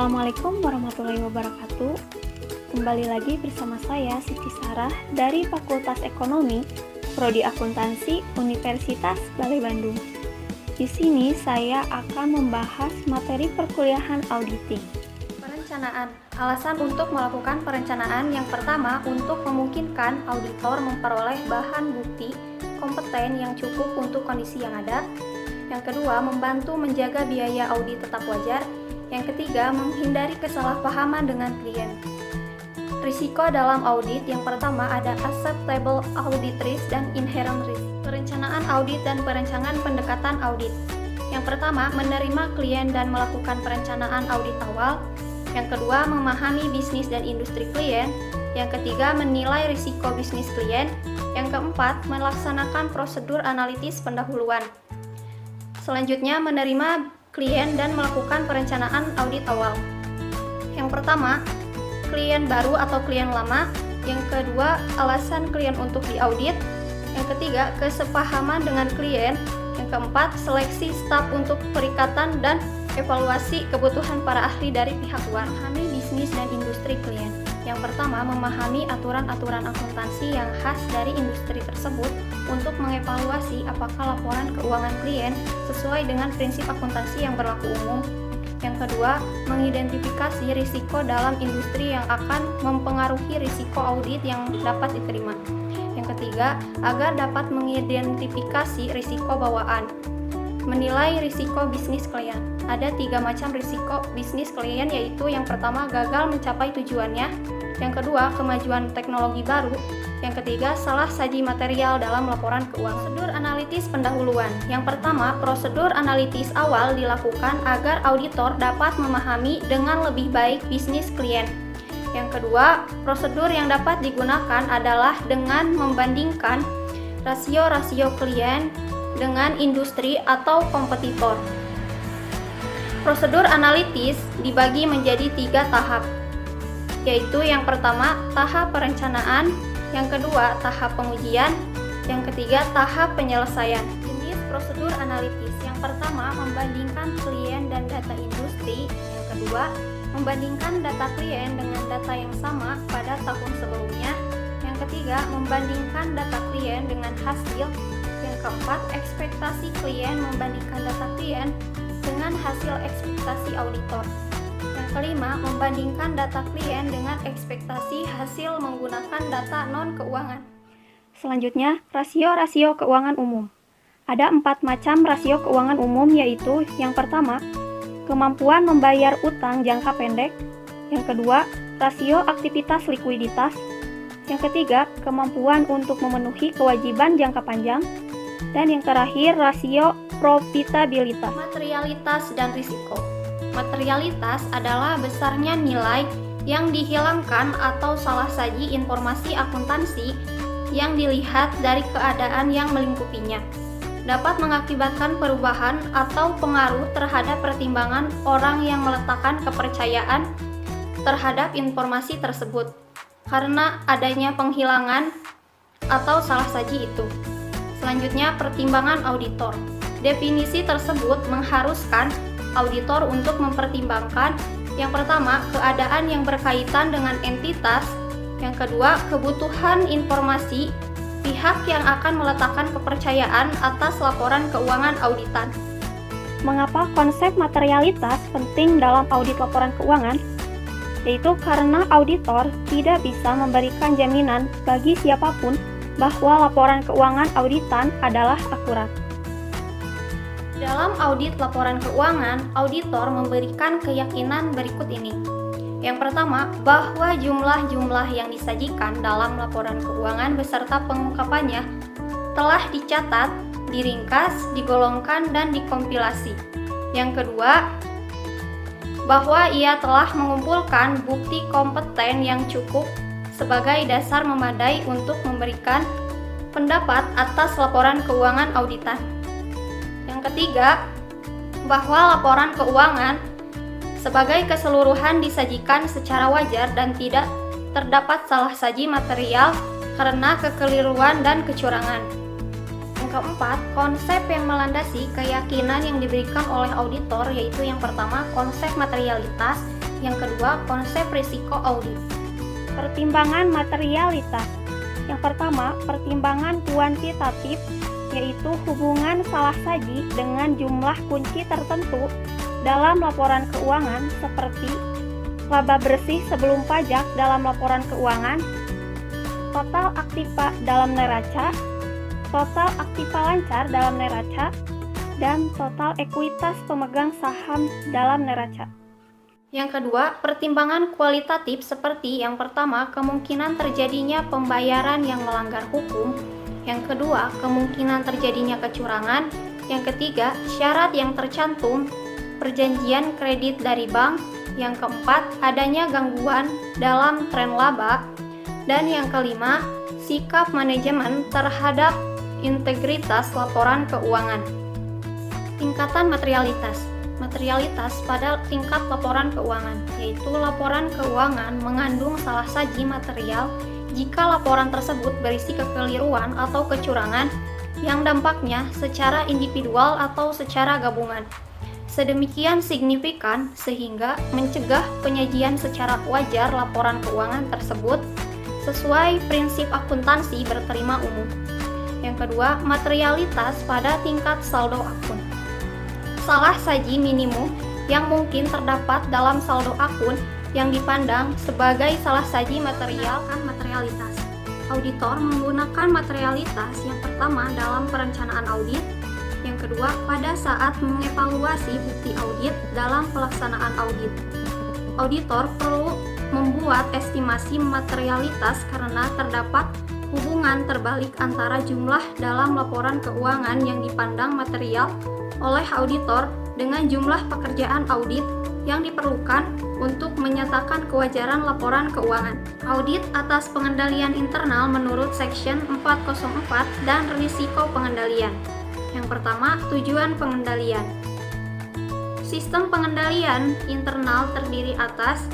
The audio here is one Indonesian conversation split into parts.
Assalamualaikum warahmatullahi wabarakatuh. Kembali lagi bersama saya Siti Sarah dari Fakultas Ekonomi, Prodi Akuntansi, Universitas Balai Bandung. Di sini saya akan membahas materi perkuliahan auditing. Perencanaan. Alasan untuk melakukan perencanaan yang pertama untuk memungkinkan auditor memperoleh bahan bukti kompeten yang cukup untuk kondisi yang ada. Yang kedua, membantu menjaga biaya audit tetap wajar. Yang ketiga, menghindari kesalahpahaman dengan klien. Risiko dalam audit yang pertama ada acceptable audit risk dan inherent risk. Perencanaan audit dan perencanaan pendekatan audit. Yang pertama, menerima klien dan melakukan perencanaan audit awal. Yang kedua, memahami bisnis dan industri klien. Yang ketiga, menilai risiko bisnis klien. Yang keempat, melaksanakan prosedur analitis pendahuluan. Selanjutnya, menerima klien dan melakukan perencanaan audit awal. Yang pertama, klien baru atau klien lama. Yang kedua, alasan klien untuk diaudit. Yang ketiga, kesepahaman dengan klien. Yang keempat, seleksi staf untuk perikatan dan evaluasi kebutuhan para ahli dari pihak luar. Memahami bisnis dan industri klien. Yang pertama, memahami aturan-aturan akuntansi yang khas dari industri tersebut untuk mengevaluasi apakah laporan keuangan klien sesuai dengan prinsip akuntansi yang berlaku umum. Yang kedua, mengidentifikasi risiko dalam industri yang akan mempengaruhi risiko audit yang dapat diterima. Yang ketiga, agar dapat mengidentifikasi risiko bawaan. Menilai risiko bisnis klien. Ada 3 macam risiko bisnis klien, yaitu yang pertama, gagal mencapai tujuannya. Yang kedua, kemajuan teknologi baru. Yang ketiga, salah saji material dalam laporan keuangan. Prosedur analitis pendahuluan. Yang pertama, prosedur analitis awal dilakukan agar auditor dapat memahami dengan lebih baik bisnis klien. Yang kedua, prosedur yang dapat digunakan adalah dengan membandingkan rasio-rasio klien dengan industri atau kompetitor. Prosedur analitis dibagi menjadi 3 tahap, yaitu yang pertama, tahap perencanaan, yang kedua, tahap pengujian, yang ketiga, tahap penyelesaian. Jenis prosedur analitis. Yang pertama, membandingkan klien dan data industri. Yang kedua, membandingkan data klien dengan data yang sama pada tahun sebelumnya. Yang ketiga, membandingkan data klien dengan hasil. Yang keempat, ekspektasi klien membandingkan data klien dengan hasil ekspektasi auditor. Yang kelima, membandingkan data klien dengan ekspektasi hasil menggunakan data non-keuangan. Selanjutnya, rasio-rasio keuangan umum. Ada 4 macam rasio keuangan umum, yaitu yang pertama, kemampuan membayar utang jangka pendek. Yang kedua, rasio aktivitas likuiditas. Yang ketiga, kemampuan untuk memenuhi kewajiban jangka panjang. Dan yang terakhir, rasio profitabilitas. Materialitas dan risiko. Materialitas adalah besarnya nilai yang dihilangkan atau salah saji informasi akuntansi yang dilihat dari keadaan yang melingkupinya. Dapat mengakibatkan perubahan atau pengaruh terhadap pertimbangan orang yang meletakkan kepercayaan terhadap informasi tersebut karena adanya penghilangan atau salah saji itu. Selanjutnya, pertimbangan auditor. Definisi tersebut mengharuskan auditor untuk mempertimbangkan yang pertama, keadaan yang berkaitan dengan entitas. Yang kedua, kebutuhan informasi pihak yang akan meletakkan kepercayaan atas laporan keuangan auditan. Mengapa konsep materialitas penting dalam audit laporan keuangan? Yaitu karena auditor tidak bisa memberikan jaminan bagi siapapun bahwa laporan keuangan auditan adalah akurat. Dalam audit laporan keuangan, auditor memberikan keyakinan berikut ini. Yang pertama, bahwa jumlah-jumlah yang disajikan dalam laporan keuangan beserta pengungkapannya telah dicatat, diringkas, digolongkan, dan dikompilasi. Yang kedua, bahwa ia telah mengumpulkan bukti kompeten yang cukup sebagai dasar memadai untuk memberikan pendapat atas laporan keuangan auditan. Yang ketiga, bahwa laporan keuangan sebagai keseluruhan disajikan secara wajar dan tidak terdapat salah saji material karena kekeliruan dan kecurangan. Yang keempat, konsep yang melandasi keyakinan yang diberikan oleh auditor, yaitu yang pertama, konsep materialitas, Yang kedua, konsep risiko audit. Pertimbangan materialitas. Yang pertama, pertimbangan kuantitatif, yaitu hubungan salah saji dengan jumlah kunci tertentu dalam laporan keuangan seperti laba bersih sebelum pajak dalam laporan keuangan, total aktiva dalam neraca, total aktiva lancar dalam neraca, dan total ekuitas pemegang saham dalam neraca. Yang kedua, pertimbangan kualitatif seperti yang pertama, kemungkinan terjadinya pembayaran yang melanggar hukum. Yang kedua, kemungkinan terjadinya kecurangan. Yang ketiga, syarat yang tercantum, perjanjian kredit dari bank. Yang keempat, adanya gangguan dalam tren laba. Dan yang kelima, sikap manajemen terhadap integritas laporan keuangan. Tingkatan materialitas. Materialitas pada tingkat laporan keuangan, yaitu laporan keuangan mengandung salah saji material jika laporan tersebut berisi kekeliruan atau kecurangan yang dampaknya secara individual atau secara gabungan sedemikian signifikan sehingga mencegah penyajian secara wajar laporan keuangan tersebut sesuai prinsip akuntansi berterima umum. Yang kedua, materialitas pada tingkat saldo akun. Salah saji minimum yang mungkin terdapat dalam saldo akun yang dipandang sebagai salah saji materialitas. Auditor menggunakan materialitas yang pertama dalam perencanaan audit, yang kedua pada saat mengevaluasi bukti audit dalam pelaksanaan audit. Auditor perlu membuat estimasi materialitas karena terdapat hubungan terbalik antara jumlah dalam laporan keuangan yang dipandang material oleh auditor dengan jumlah pekerjaan audit yang diperlukan untuk menyatakan kewajaran laporan keuangan. Audit atas pengendalian internal menurut Section 404 dan risiko pengendalian. Yang pertama, tujuan pengendalian. Sistem pengendalian internal terdiri atas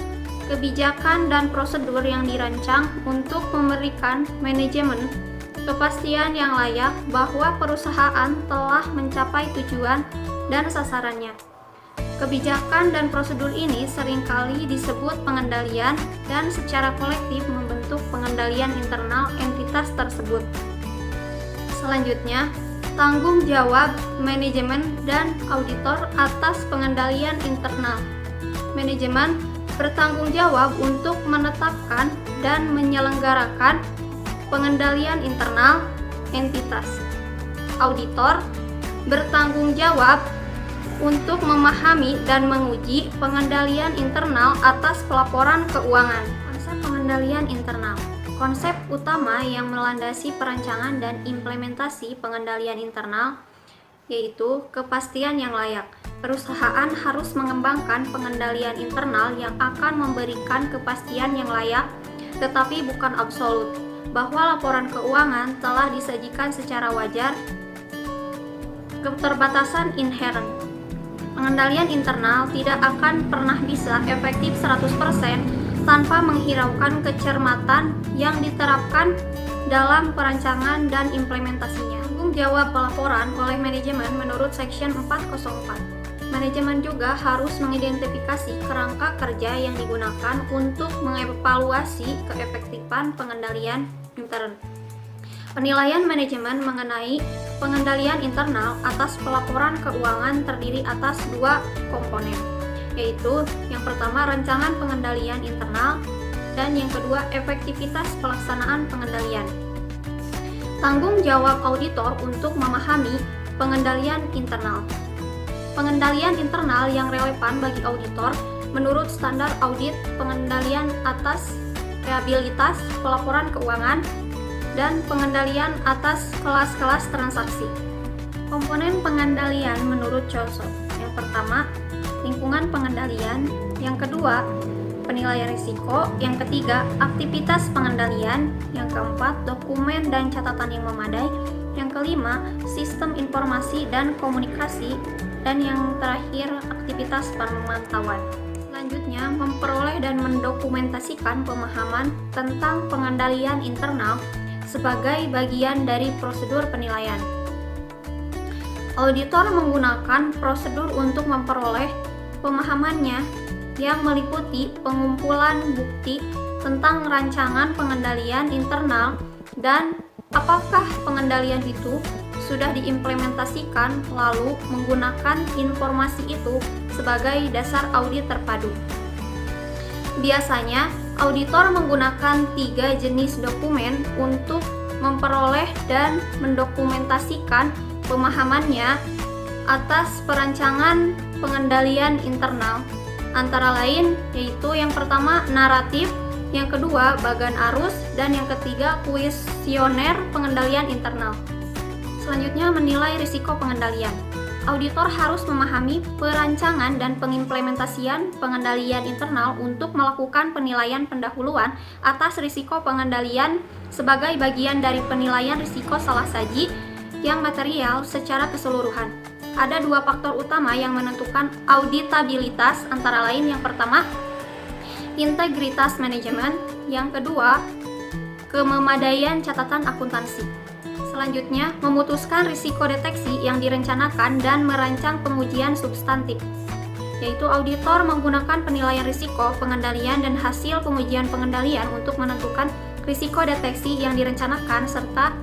kebijakan dan prosedur yang dirancang untuk memberikan manajemen kepastian yang layak bahwa perusahaan telah mencapai tujuan dan sasarannya. Kebijakan dan prosedur ini seringkali disebut pengendalian dan secara kolektif membentuk pengendalian internal entitas tersebut. Selanjutnya, tanggung jawab manajemen dan auditor atas pengendalian internal. Manajemen bertanggung jawab untuk menetapkan dan menyelenggarakan pengendalian internal entitas. Auditor bertanggung jawab untuk memahami dan menguji pengendalian internal atas pelaporan keuangan. Konsep pengendalian internal. Konsep utama yang melandasi perancangan dan implementasi pengendalian internal yaitu kepastian yang layak. Perusahaan harus mengembangkan pengendalian internal yang akan memberikan kepastian yang layak tetapi bukan absolut, bahwa laporan keuangan telah disajikan secara wajar. Keterbatasan inheren. Pengendalian internal tidak akan pernah bisa efektif 100% tanpa menghiraukan kecermatan yang diterapkan dalam perancangan dan implementasinya. Tanggung jawab pelaporan oleh manajemen menurut Section 404. Manajemen juga harus mengidentifikasi kerangka kerja yang digunakan untuk mengevaluasi keefektifan pengendalian intern. Penilaian manajemen mengenai pengendalian internal atas pelaporan keuangan terdiri atas dua komponen, yaitu yang pertama rancangan pengendalian internal dan yang kedua efektivitas pelaksanaan pengendalian. Tanggung jawab auditor untuk memahami pengendalian internal. Pengendalian internal yang relevan bagi auditor menurut standar audit pengendalian atas reliabilitas pelaporan keuangan dan pengendalian atas kelas-kelas transaksi. Komponen pengendalian menurut COSO. Yang pertama, lingkungan pengendalian. Yang kedua, penilaian risiko. Yang ketiga, aktivitas pengendalian. Yang keempat, dokumen dan catatan yang memadai. Yang kelima, sistem informasi dan komunikasi. Dan yang terakhir, aktivitas pemantauan. Selanjutnya, memperoleh dan mendokumentasikan pemahaman tentang pengendalian internal sebagai bagian dari prosedur penilaian. Auditor menggunakan prosedur untuk memperoleh pemahamannya yang meliputi pengumpulan bukti tentang rancangan pengendalian internal dan apakah pengendalian itu sudah diimplementasikan, lalu menggunakan informasi itu sebagai dasar audit terpadu. Biasanya, auditor menggunakan 3 jenis dokumen untuk memperoleh dan mendokumentasikan pemahamannya atas perancangan pengendalian internal, antara lain yaitu yang pertama naratif, yang kedua bagan arus, dan yang ketiga kuesioner pengendalian internal. Selanjutnya, menilai risiko pengendalian. Auditor harus memahami perancangan dan pengimplementasian pengendalian internal untuk melakukan penilaian pendahuluan atas risiko pengendalian sebagai bagian dari penilaian risiko salah saji yang material secara keseluruhan. Ada 2 faktor utama yang menentukan auditabilitas, antara lain yang pertama, integritas manajemen, yang kedua, kememadaian catatan akuntansi. Selanjutnya, memutuskan risiko deteksi yang direncanakan dan merancang pengujian substantif, yaitu auditor menggunakan penilaian risiko, pengendalian, dan hasil pengujian pengendalian untuk menentukan risiko deteksi yang direncanakan serta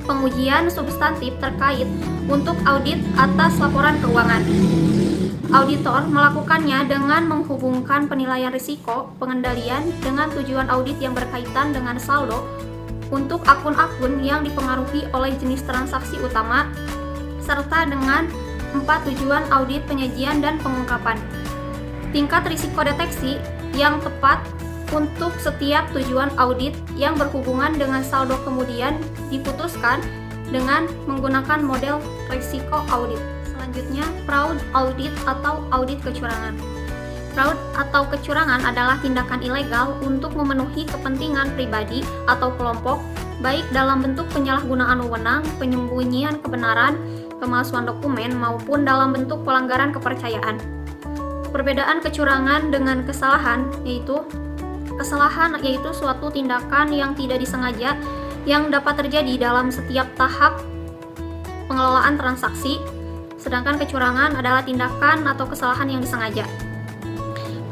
pengujian substantif terkait untuk audit atas laporan keuangan. Auditor melakukannya dengan menghubungkan penilaian risiko pengendalian dengan tujuan audit yang berkaitan dengan saldo untuk akun-akun yang dipengaruhi oleh jenis transaksi utama, serta dengan 4 tujuan audit penyajian dan pengungkapan. Tingkat risiko deteksi yang tepat untuk setiap tujuan audit yang berhubungan dengan saldo kemudian diputuskan dengan menggunakan model risiko audit. Selanjutnya, fraud audit atau audit kecurangan. Fraud atau kecurangan adalah tindakan ilegal untuk memenuhi kepentingan pribadi atau kelompok, baik dalam bentuk penyalahgunaan wewenang, penyembunyian kebenaran, pemalsuan dokumen, maupun dalam bentuk pelanggaran kepercayaan. Perbedaan kecurangan dengan kesalahan yaitu suatu tindakan yang tidak disengaja yang dapat terjadi dalam setiap tahap pengelolaan transaksi, sedangkan kecurangan adalah tindakan atau kesalahan yang disengaja.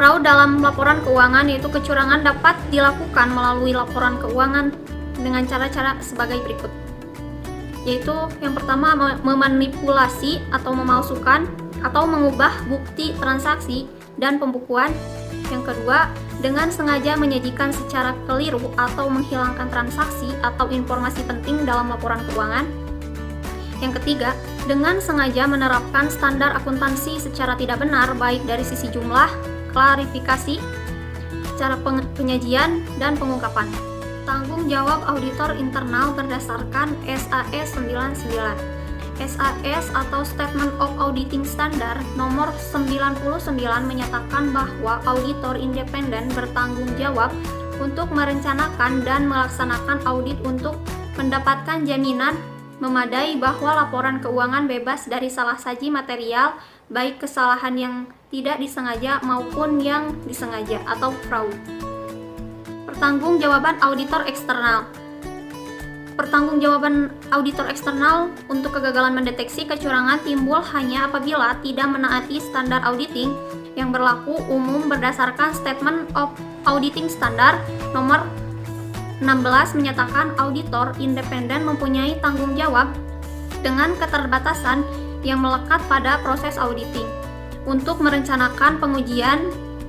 Fraud dalam laporan keuangan yaitu kecurangan dapat dilakukan melalui laporan keuangan dengan cara-cara sebagai berikut, yaitu yang pertama memanipulasi atau memalsukan atau mengubah bukti transaksi dan pembukuan. Yang kedua, dengan sengaja menyajikan secara keliru atau menghilangkan transaksi atau informasi penting dalam laporan keuangan. Yang ketiga, dengan sengaja menerapkan standar akuntansi secara tidak benar baik dari sisi jumlah, klarifikasi, cara penyajian, dan pengungkapan. Tanggung jawab auditor internal berdasarkan SAS 99. SAS atau Statement of Auditing Standard nomor 99 menyatakan bahwa auditor independen bertanggung jawab untuk merencanakan dan melaksanakan audit untuk mendapatkan jaminan memadai bahwa laporan keuangan bebas dari salah saji material, baik kesalahan yang tidak disengaja maupun yang disengaja atau fraud. Pertanggungjawaban auditor eksternal. Pertanggungjawaban auditor eksternal untuk kegagalan mendeteksi kecurangan timbul hanya apabila tidak menaati standar auditing yang berlaku umum berdasarkan Statement of Auditing Standard nomor 16 menyatakan auditor independen mempunyai tanggung jawab dengan keterbatasan yang melekat pada proses auditing untuk merencanakan pengujian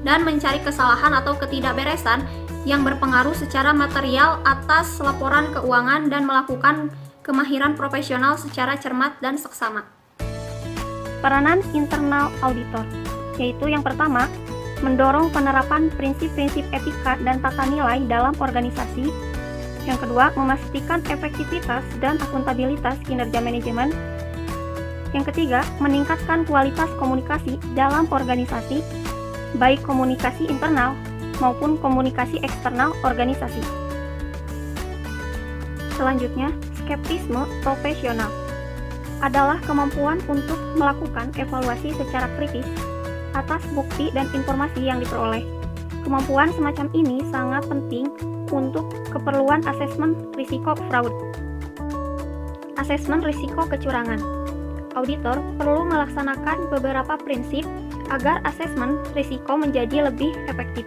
dan mencari kesalahan atau ketidakberesan yang berpengaruh secara material atas laporan keuangan dan melakukan kemahiran profesional secara cermat dan seksama. Peranan internal auditor, yaitu yang pertama, mendorong penerapan prinsip-prinsip etika dan tata nilai dalam organisasi. Yang kedua, memastikan efektivitas dan akuntabilitas kinerja manajemen. Yang ketiga, meningkatkan kualitas komunikasi dalam organisasi, baik komunikasi internal maupun komunikasi eksternal organisasi. Selanjutnya, skeptisme profesional adalah kemampuan untuk melakukan evaluasi secara kritis atas bukti dan informasi yang diperoleh. Kemampuan semacam ini sangat penting untuk keperluan asesmen risiko fraud. Asesmen risiko kecurangan. Auditor perlu melaksanakan beberapa prinsip agar asesmen risiko menjadi lebih efektif.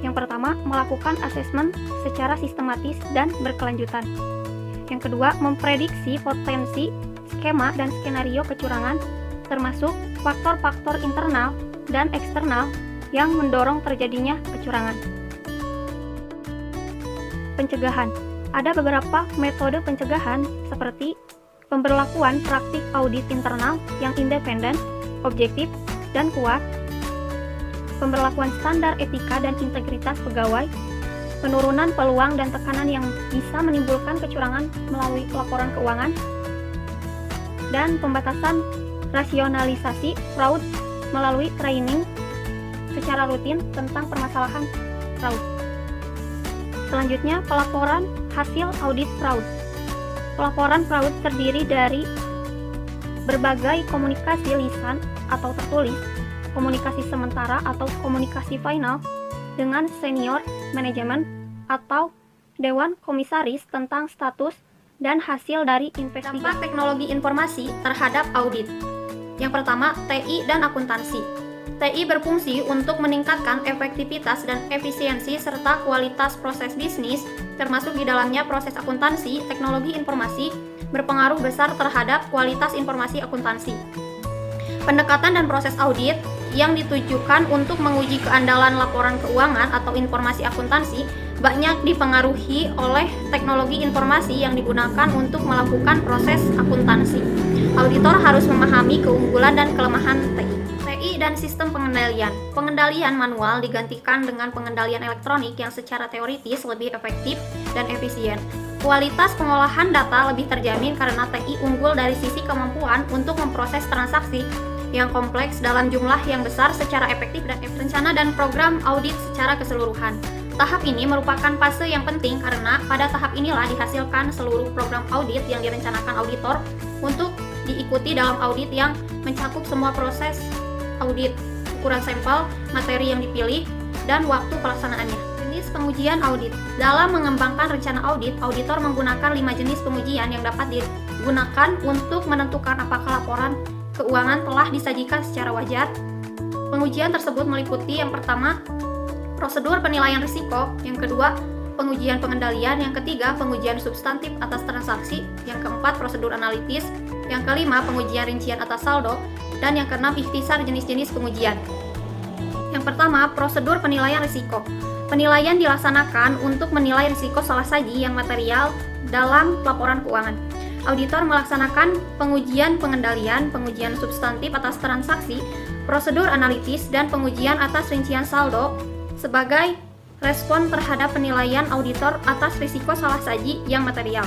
Yang pertama, melakukan asesmen secara sistematis dan berkelanjutan. Yang kedua, memprediksi potensi, skema, dan skenario kecurangan, termasuk faktor-faktor internal dan eksternal yang mendorong terjadinya kecurangan. Pencegahan. Ada beberapa metode pencegahan seperti pemberlakuan praktik audit internal yang independen, objektif, dan kuat, pemberlakuan standar etika dan integritas pegawai, penurunan peluang dan tekanan yang bisa menimbulkan kecurangan melalui laporan keuangan, dan pembatasan rasionalisasi fraud melalui training secara rutin tentang permasalahan fraud. Selanjutnya, pelaporan hasil audit fraud. Pelaporan fraud terdiri dari berbagai komunikasi lisan atau tertulis, komunikasi sementara atau komunikasi final dengan senior manajemen atau dewan komisaris tentang status dan hasil dari investigasi. Dampak teknologi informasi terhadap audit. Yang pertama, TI dan akuntansi. TI berfungsi untuk meningkatkan efektivitas dan efisiensi serta kualitas proses bisnis, termasuk di dalamnya proses akuntansi. Teknologi informasi berpengaruh besar terhadap kualitas informasi akuntansi. Pendekatan dan proses audit yang ditujukan untuk menguji keandalan laporan keuangan atau informasi akuntansi banyak dipengaruhi oleh teknologi informasi yang digunakan untuk melakukan proses akuntansi. Auditor harus memahami keunggulan dan kelemahan TI dan sistem pengendalian. Pengendalian manual digantikan dengan pengendalian elektronik yang secara teoritis lebih efektif dan efisien. Kualitas pengolahan data lebih terjamin karena TI unggul dari sisi kemampuan untuk memproses transaksi yang kompleks dalam jumlah yang besar secara efektif dan rencana dan program audit secara keseluruhan. Tahap ini merupakan fase yang penting karena pada tahap inilah dihasilkan seluruh program audit yang direncanakan auditor untuk diikuti dalam audit yang mencakup semua proses audit, ukuran sampel, materi yang dipilih, dan waktu pelaksanaannya. Jenis pengujian audit. Dalam mengembangkan rencana audit, auditor menggunakan 5 jenis pengujian yang dapat digunakan untuk menentukan apakah laporan keuangan telah disajikan secara wajar. Pengujian tersebut meliputi yang pertama, prosedur penilaian risiko, yang kedua, pengujian pengendalian, yang ketiga, pengujian substantif atas transaksi, yang keempat, prosedur analitis, yang kelima, pengujian rincian atas saldo, dan yang keenam, ikhtisar jenis-jenis pengujian. Yang pertama, prosedur penilaian risiko. Penilaian dilaksanakan untuk menilai risiko salah saji yang material dalam laporan keuangan. Auditor melaksanakan pengujian pengendalian, pengujian substantif atas transaksi, prosedur analitis, dan pengujian atas rincian saldo sebagai respon terhadap penilaian auditor atas risiko salah saji yang material.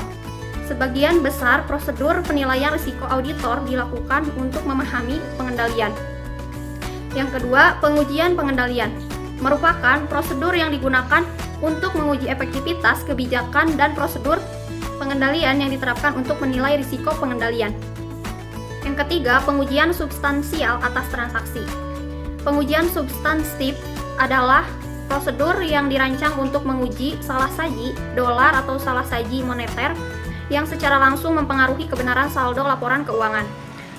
Sebagian besar prosedur penilaian risiko auditor dilakukan untuk memahami pengendalian. Yang kedua, pengujian pengendalian merupakan prosedur yang digunakan untuk menguji efektivitas kebijakan dan prosedur pengendalian yang diterapkan untuk menilai risiko pengendalian. Yang ketiga, pengujian substansial atas transaksi. Pengujian substantif adalah prosedur yang dirancang untuk menguji salah saji dolar atau salah saji moneter yang secara langsung mempengaruhi kebenaran saldo laporan keuangan.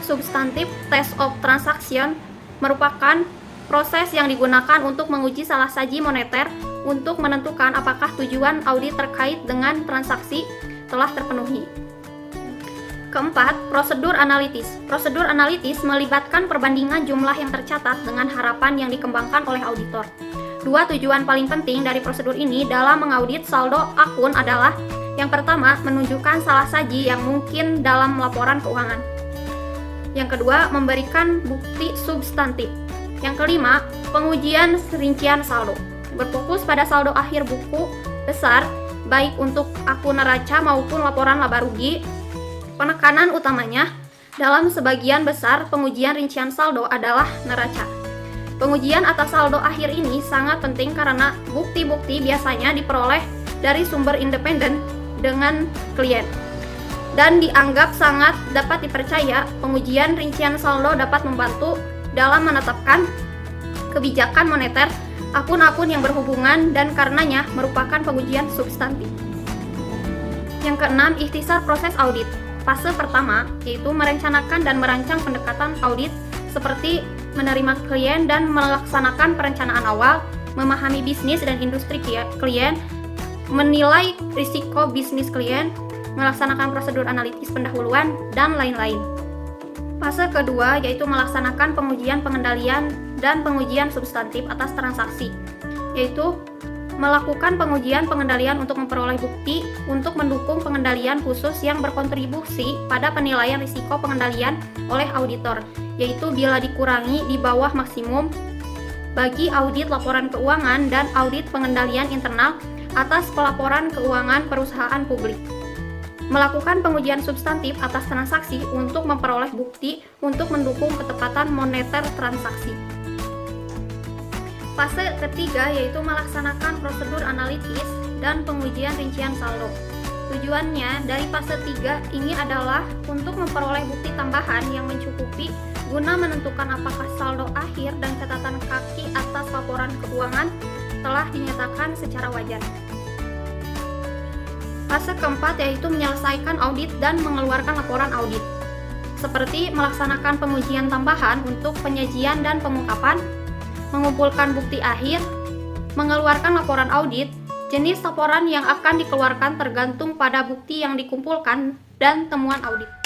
Substantif test of transaction merupakan proses yang digunakan untuk menguji salah saji moneter untuk menentukan apakah tujuan audit terkait dengan transaksi telah terpenuhi. Keempat, prosedur analitis. Prosedur analitis melibatkan perbandingan jumlah yang tercatat dengan harapan yang dikembangkan oleh auditor. Dua tujuan paling penting dari prosedur ini dalam mengaudit saldo akun adalah: yang pertama, menunjukkan salah saji yang mungkin dalam laporan keuangan. Yang kedua, memberikan bukti substantif. Yang kelima, pengujian rincian saldo. Berfokus pada saldo akhir buku besar, baik untuk akun neraca maupun laporan laba rugi. Penekanan utamanya dalam sebagian besar pengujian rincian saldo adalah neraca. Pengujian atas saldo akhir ini sangat penting karena bukti-bukti biasanya diperoleh dari sumber independen dengan klien dan dianggap sangat dapat dipercaya. Pengujian rincian saldo dapat membantu dalam menetapkan kebijakan moneter akun-akun yang berhubungan dan karenanya merupakan pengujian substantif. Yang keenam, ikhtisar proses audit. Fase pertama yaitu merencanakan dan merancang pendekatan audit seperti menerima klien dan melaksanakan perencanaan awal, memahami bisnis dan industri klien, menilai risiko bisnis klien, melaksanakan prosedur analitis pendahuluan, dan lain-lain. Fase kedua yaitu melaksanakan pengujian pengendalian dan pengujian substantif atas transaksi, yaitu melakukan pengujian pengendalian untuk memperoleh bukti untuk mendukung pengendalian khusus yang berkontribusi pada penilaian risiko pengendalian oleh auditor, yaitu bila dikurangi di bawah maksimum bagi audit laporan keuangan dan audit pengendalian internal atas pelaporan keuangan perusahaan publik. Melakukan pengujian substantif atas transaksi untuk memperoleh bukti untuk mendukung ketepatan moneter transaksi. Fase ketiga yaitu melaksanakan prosedur analitis dan pengujian rincian saldo. Tujuannya dari fase 3 ini adalah untuk memperoleh bukti tambahan yang mencukupi guna menentukan apakah saldo akhir dan catatan kaki atas laporan keuangan telah dinyatakan secara wajar. Fase keempat yaitu menyelesaikan audit dan mengeluarkan laporan audit, seperti melaksanakan pengujian tambahan untuk penyajian dan pengungkapan, mengumpulkan bukti akhir, mengeluarkan laporan audit. Jenis laporan yang akan dikeluarkan tergantung pada bukti yang dikumpulkan dan temuan audit.